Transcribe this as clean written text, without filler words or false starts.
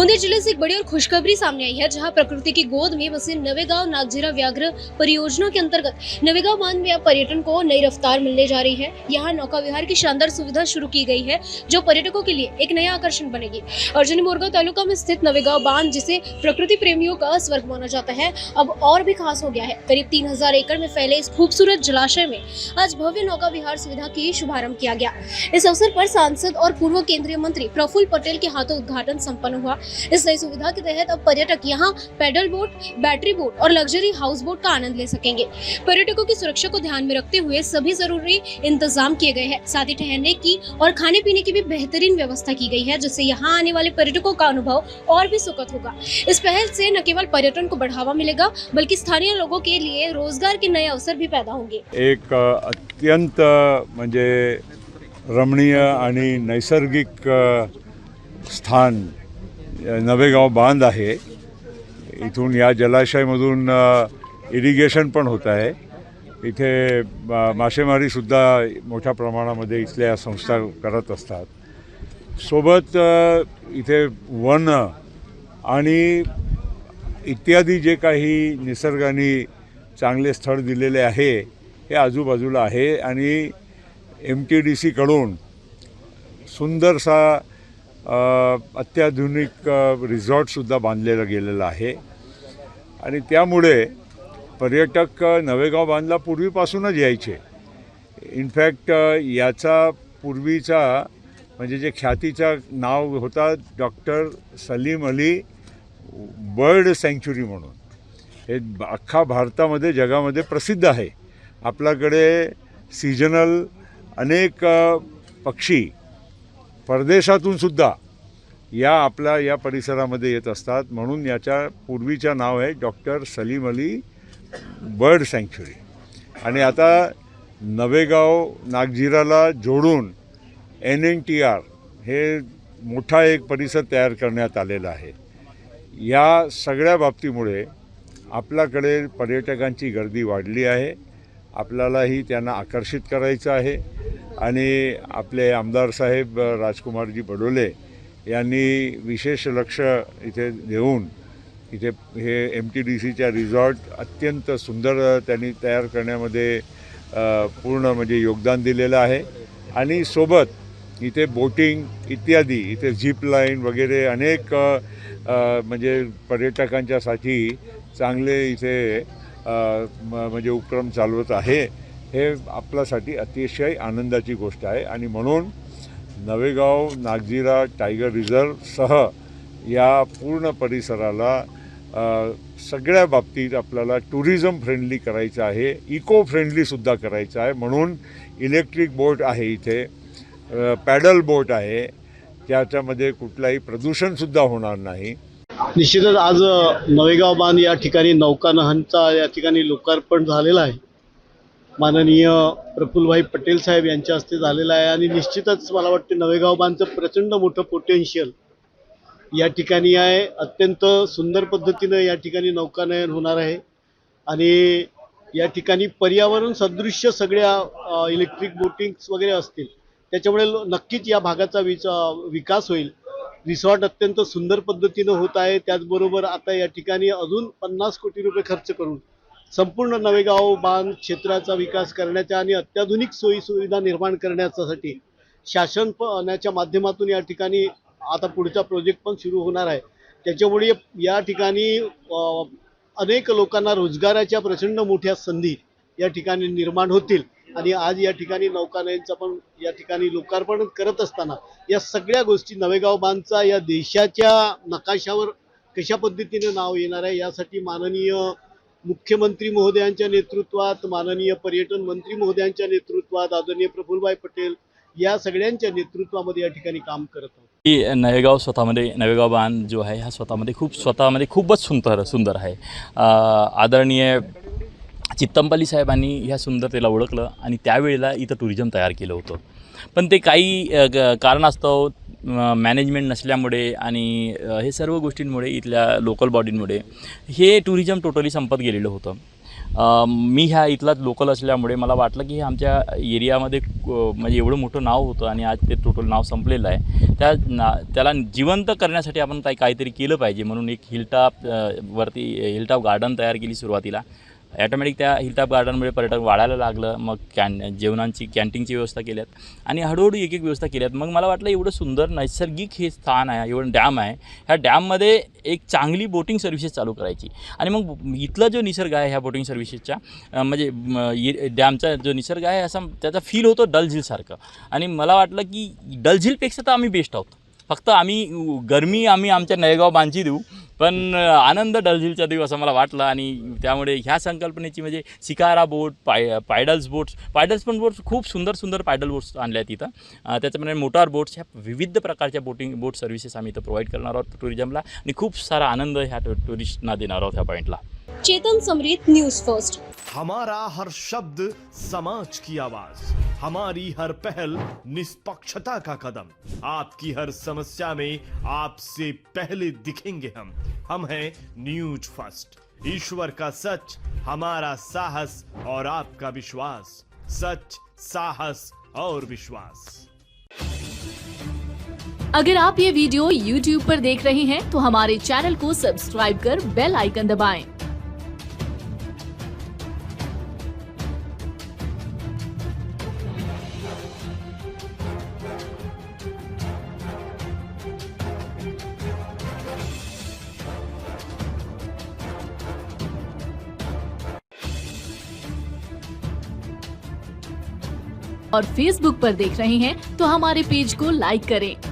गोंदिया जिले से एक बड़ी और खुशखबरी सामने आई है, जहां प्रकृति की गोद में बसे नवेगांव नागजीरा व्याघ्र परियोजना के अंतर्गत नवेगांव बांध में अब पर्यटन को नई रफ्तार मिलने जा रही है। यहां नौका विहार की शानदार सुविधा शुरू की गई है, जो पर्यटकों के लिए एक नया आकर्षण बनेगी। अर्जुनी मोरगांव तालुका में स्थित नवेगांव बांध, जिसे प्रकृति प्रेमियों का स्वर्ग माना जाता है, अब और भी खास हो गया है। करीब 3000 एकड़ में फैले इस खूबसूरत जलाशय में आज भव्य नौका विहार सुविधा की शुभारंभ किया गया। इस अवसर पर सांसद और पूर्व केंद्रीय मंत्री प्रफुल्ल पटेल के हाथों उद्घाटन संपन्न हुआ। इस नई सुविधा के तहत अब पर्यटक यहां पैडल बोट, बैटरी बोट और लग्जरी हाउस बोट का आनंद ले सकेंगे। पर्यटकों की सुरक्षा को ध्यान में रखते हुए सभी जरूरी इंतजाम किए गए हैं। साथ ही ठहरने की और खाने पीने की भी बेहतरीन व्यवस्था की गई है, जिससे यहां आने वाले पर्यटकों का अनुभव और भी सुखद होगा। इस पहल से न केवल पर्यटन को बढ़ावा मिलेगा, बल्कि स्थानीय लोगों के लिए रोजगार के नए अवसर भी पैदा होंगे। एक अत्यंत म्हणजे रमणीय आणि नैसर्गिक स्थान नवेगाव बांध आहे। इथून या जलाशयामधून इरिगेशन पण होत आहे। इथे मासेमारीसुद्धा मोठ्या प्रमाणामध्ये इथल्या संस्था करत असतात। सोबत इथे वन आणि इत्यादी जे काही निसर्गाने चांगले स्थळ दिलेले आहे हे आजूबाजूला आहे आणि MTDC कडून सुंदरसा अत्याधुनिक रिसॉर्टसुद्धा बांधलेला गेलेला आहे आणि त्यामुळे पर्यटक नवेगाव बांधला पूर्वीपासूनच यायचे। इनफॅक्ट याचा पूर्वीचा म्हणजे जे ख्यातीचा नाव होता doctor Salim Ali bird sanctuary म्हणून, हे अख्खा भारतामध्ये जगामध्ये प्रसिद्ध आहे। आपल्याकडे सीजनल अनेक पक्षी परदेशातून सुद्धा या परिसरामध्ये येत असतात, म्हणून याच्या पूर्वीचा नाव आहे doctor Salim Ali bird sanctuary. आणि आता नवेगाव नागजीराला जोडून NNTR हे मोठा एक परिसर तयार करण्यात आलेला आहे। या सगळ्या बाबतीमुळे आपल्याकडे पर्यटकांची गर्दी वाढली आहे। आपल्यालाही त्यांना आकर्षित करायचं आहे आणि आपले आमदार साहेब राजकुमारजी बडोले यांनी विशेष लक्ष इथे देऊन इथे हे MTDCच्या रिसॉर्ट अत्यंत सुंदर त्यांनी तयार करण्यामध्ये पूर्ण म्हणजे योगदान दिलेलं आहे। आणि सोबत इथे बोटिंग इत्यादी, इथे झिप लाईन वगैरे अनेक म्हणजे पर्यटकांच्यासाठी चांगले इथे म्हणजे उपक्रम चालवत आहे। हे आपल्यासाठी अतिशय आनंदाची गोष्ट आहे आणि म्हणून नवेगाव नागजीरा टायगर रिझर्वसह या पूर्ण परिसराला सगळ्या बाबतीत आपल्याला टुरिझम फ्रेंडली करायचं आहे, इको फ्रेंडलीसुद्धा करायचं आहे। म्हणून इलेक्ट्रिक बोट आहे, इथे पॅडल बोट आहे, त्याच्यामध्ये कुठलाही प्रदूषणसुद्धा होणार नाही। निश्चितच आज नवेगाव बांध या ठिकाणी नौकानहांचा या ठिकाणी लोकार्पण झालेला आहे। माननीय प्रफुल्लभाई पटेल साहेब यांच्या हस्ते झालेला आहे आणि निश्चितच मला वाटते नवेगाव बांधचं प्रचंड मोठं पोटेन्शियल या ठिकाणी आहे। अत्यंत सुंदर पद्धतीनं या ठिकाणी नौकानयन होणार आहे आणि या ठिकाणी पर्यावरण सदृश्य सगळ्या इलेक्ट्रिक बोटिंग्स वगैरे असतील, त्याच्यामुळे नक्कीच या भागाचा विकास होईल। रिसॉर्ट अत्यंत सुंदर पद्धतीनं होत आहे। त्याचबरोबर आता या ठिकाणी अजून 50 कोटी रुपये खर्च करून संपूर्ण नवेगाव बांध क्षेत्राचा विकास करण्याचा आणि अत्याधुनिक सोयी सुविधा निर्माण करण्यासाठी शासनाच्या माध्यमातून या ठिकाणी आता पुढचा प्रोजेक्ट पण सुरू होणार आहे। त्याच्यामुळे या ठिकाणी अनेक लोकांना रोजगाराच्या प्रचंड मोठ्या संधी या ठिकाणी निर्माण होतील आणि आज या ठिकाणी नौकानयनचं पण या ठिकाणी लोकार्पण करत असताना या सगळ्या गोष्टी नवेगाव बांधचा या देशाच्या नकाशावर कशा पद्धतीने नाव येणार आहे यासाठी माननीय मुख्यमंत्री महोदयांच्या नेतृत्वात, माननीय पर्यटन मंत्री महोदयांच्या नेतृत्वात, आदरणीय प्रफुल्लभाई पटेल या सगळ्यांच्या नेतृत्वामध्ये या ठिकाणी काम करत आहोत। नवेगाव स्वतःमध्ये नवेगाव बांध जो आहे हा स्वतःमध्ये खूपच सुंदर आहे। आदरणीय चित्तमपल्ली साहेबांनी ह्या सुंदरतेला ओळखलं आणि त्यावेळेला इथं टुरिझम तयार केलं होतं, पण ते काही कारणास्तव मॅनेजमेंट नसल्यामुळे आणि हे सर्व गोष्टींमुळे इथल्या लोकल बॉडींमुळे हे टुरिझम टोटली संपत गेलेलं होतं। मी ह्या इथलाच लोकल असल्यामुळे मला वाटलं की हे आमच्या एरियामध्ये म्हणजे एवढं मोठं नाव होतं आणि आज ते टोटल नाव संपलेलं आहे. त्याला जिवंत करण्यासाठी आपण काहीतरी केलं पाहिजे म्हणून एक वरती हिलटॉप गार्डन तयार केली सुरुवातीला. ॲटोमॅटिक त्या हिलटॉप गार्डनमुळे पर्यटक वाढायला लागलं. मग जेवणांची कॅन्टीनची व्यवस्था केल्यात आणि हळूहळू एक व्यवस्था केल्यात. मग मला वाटलं एवढं सुंदर नैसर्गिक हे स्थान आहे, एवढं डॅम आहे, ह्या डॅममध्ये एक चांगली बोटिंग सर्व्हिसेस चालू करायची. आणि मग इथला जो निसर्ग आहे ह्या बोटिंग सर्व्हिसेसच्या म्हणजे डॅमचा जो निसर्ग आहे असा त्याचा फील होतो डल झीलसारखं. आणि मला वाटलं की डल झीलपेक्षा तर आम्ही बेस्ट आहोत. फक्त गरमी आम्ही आमच्या नळेगाव बांधची देऊ पण आनंद डल झीलचा देऊ असं मला वाटलं. आणि त्यामुळे ह्या संकल्पनेची म्हणजे शिकारा बोट पायडल्स बोट्स खूप सुंदर पायडल बोट्स आणल्या आहेत इथं. त्याच्यामध्ये मोटार बोट्स ह्या विविध प्रकारच्या बोट सर्व्हिसेस आम्ही इथं प्रोव्हाइड करणार आहोत टुरिझमला आणि खूप सारा आनंद ह्या टुरिस्टना देणार आहोत ह्या पॉईंटला. Chetan Samreet, news first. हमारा हर शब्द समाज की आवाज, हमारी हर पहल निष्पक्षता का कदम, आपकी हर समस्या में आपसे पहले दिखेंगे हम हैं न्यूज फर्स्ट. ईश्वर का सच, हमारा साहस और आपका विश्वास. सच, साहस और विश्वास. अगर आप ये वीडियो YouTube पर देख रहे हैं तो हमारे चैनल को सब्सक्राइब कर बेल आइकन दबाएं. और Facebook पर देख रहे हैं तो हमारे पेज को लाइक करें.